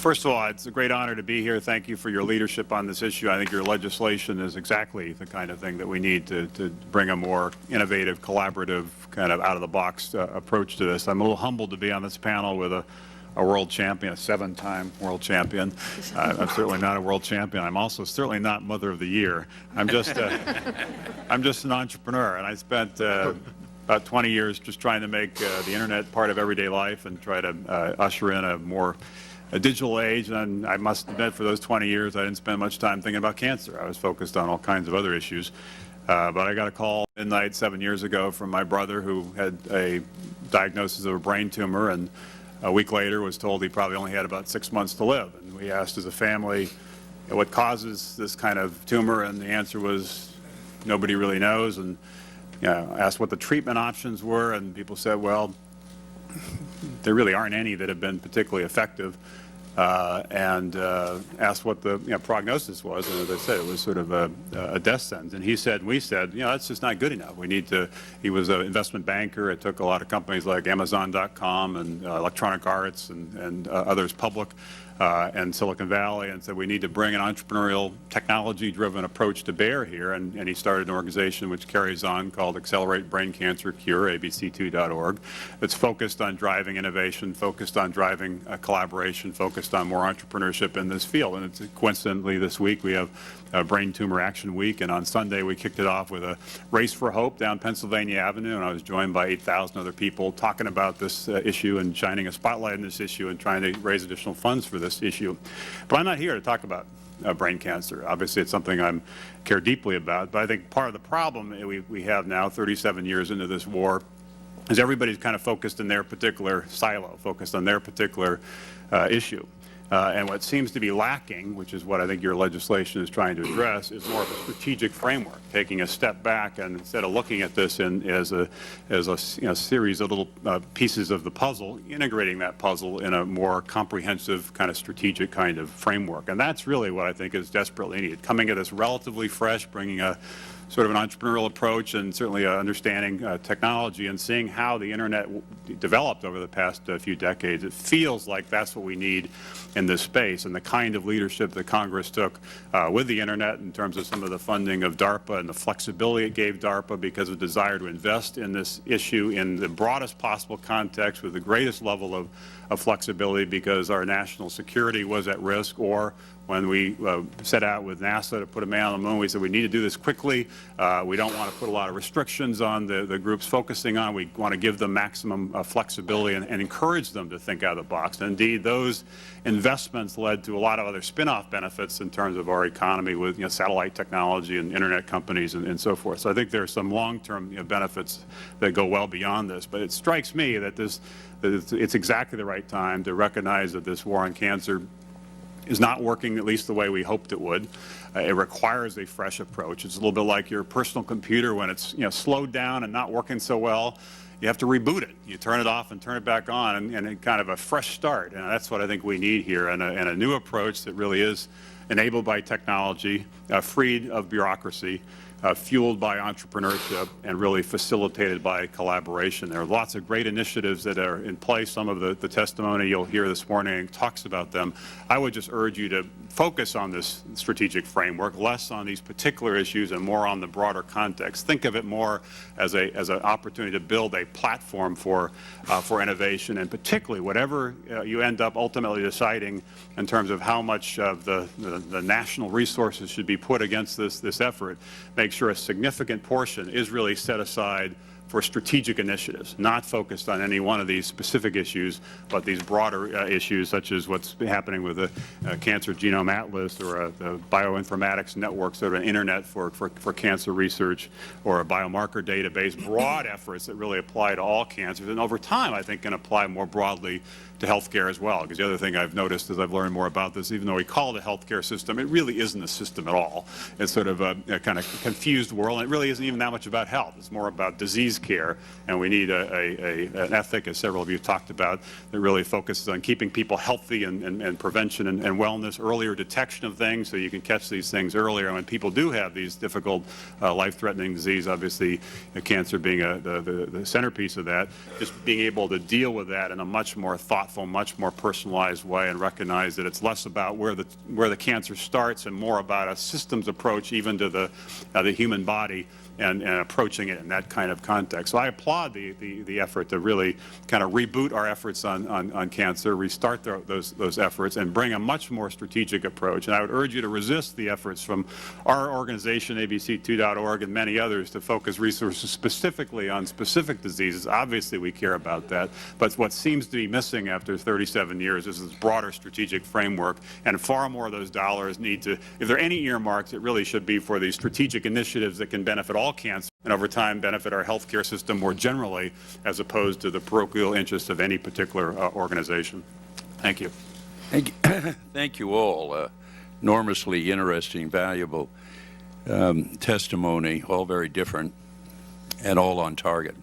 First of all, it's a great honor to be here. Thank you for your leadership on this issue. I think your legislation is exactly the kind of thing that we need to bring a more innovative, collaborative, kind of out-of-the-box approach to this. I'm a little humbled to be on this panel with a world champion, a 7-time world champion. I'm certainly not a world champion. I'm also certainly not Mother of the Year. I'm just an entrepreneur, and I spent about 20 years just trying to make the Internet part of everyday life and try to usher in a digital age. And I must admit, for those 20 years, I didn't spend much time thinking about cancer. I was focused on all kinds of other issues. But I got a call at midnight 7 years ago from my brother, who had a diagnosis of a brain tumor, and a week later was told he probably only had about 6 months to live. And we asked as a family, what causes this kind of tumor, and the answer was nobody really knows. And asked what the treatment options were, and people said, well, there really aren't any that have been particularly effective, and asked what the prognosis was, and as I said, it was sort of a death sentence. And he said, and we said, that's just not good enough. We need to. He was an investment banker. It took a lot of companies like Amazon.com and Electronic Arts and others public, and Silicon Valley, and said we need to bring an entrepreneurial, technology-driven approach to bear here. And he started an organization which carries on called Accelerate Brain Cancer Cure, ABC2.org, that's focused on driving innovation, focused on driving collaboration, focused on more entrepreneurship in this field. And it's coincidentally this week we have Brain Tumor Action Week, and on Sunday we kicked it off with a Race for Hope down Pennsylvania Avenue, and I was joined by 8,000 other people talking about this issue and shining a spotlight on this issue and trying to raise additional funds for this issue. But I'm not here to talk about brain cancer. Obviously, it's something I care deeply about, but I think part of the problem we have now, 37 years into this war, is everybody's kind of focused in their particular silo, focused on their particular issue. And what seems to be lacking, which is what I think your legislation is trying to address, is more of a strategic framework, taking a step back and instead of looking at this as a series of little pieces of the puzzle, integrating that puzzle in a more comprehensive kind of strategic kind of framework. And that's really what I think is desperately needed. Coming at this relatively fresh, bringing a sort of an entrepreneurial approach and certainly understanding technology and seeing how the Internet developed over the past few decades. It feels like that's what we need in this space, and the kind of leadership that Congress took with the Internet in terms of some of the funding of DARPA and the flexibility it gave DARPA because of desire to invest in this issue in the broadest possible context with the greatest level of flexibility because our national security was at risk, or when we set out with NASA to put a man on the moon, we said we need to do this quickly. We don't want to put a lot of restrictions on the groups focusing on. We want to give them maximum flexibility and encourage them to think out of the box. And indeed, those investments led to a lot of other spin-off benefits in terms of our economy with satellite technology and Internet companies and so forth. So I think there are some long-term benefits that go well beyond this. But it strikes me that it's exactly the right time to recognize that this war on cancer is not working at least the way we hoped it would. It requires a fresh approach. It's a little bit like your personal computer when it's slowed down and not working so well. You have to reboot it. You turn it off and turn it back on, and kind of a fresh start. And that's what I think we need here, and a new approach that really is enabled by technology, freed of bureaucracy, fueled by entrepreneurship, and really facilitated by collaboration. There are lots of great initiatives that are in place. Some of the testimony you'll hear this morning talks about them. I would just urge you to focus on this strategic framework, less on these particular issues and more on the broader context. Think of it more as an opportunity to build a platform for innovation, and particularly whatever you end up ultimately deciding in terms of how much of the national resources should be put against this effort, make sure a significant portion is really set aside for strategic initiatives, not focused on any one of these specific issues, but these broader issues such as what's happening with the Cancer Genome Atlas, or the bioinformatics network, sort of an internet for cancer research, or a biomarker database, broad efforts that really apply to all cancers, and over time I think can apply more broadly to healthcare as well. Because the other thing I've noticed as I've learned more about this, even though we call it a healthcare system, it really isn't a system at all. It's sort of a kind of confused world, and it really isn't even that much about health. It's more about disease disease care, and we need an ethic, as several of you talked about, that really focuses on keeping people healthy and prevention and wellness, earlier detection of things so you can catch these things earlier. And when people do have these difficult, life-threatening disease, obviously cancer being the centerpiece of that, just being able to deal with that in a much more thoughtful, much more personalized way, and recognize that it's less about where the cancer starts and more about a systems approach even to the human body, and approaching it in that kind of context. So I applaud the effort to really kind of reboot our efforts on cancer, restart those efforts, and bring a much more strategic approach. And I would urge you to resist the efforts from our organization, ABC2.org, and many others to focus resources specifically on specific diseases. Obviously, we care about that, but what seems to be missing after 37 years is this broader strategic framework, and far more of those dollars need to, if there are any earmarks, it really should be for these strategic initiatives that can benefit all cancer and over time benefit our healthcare system more generally, as opposed to the parochial interests of any particular organization. Thank you. Thank you, thank you all. Enormously interesting, valuable testimony, all very different and all on target.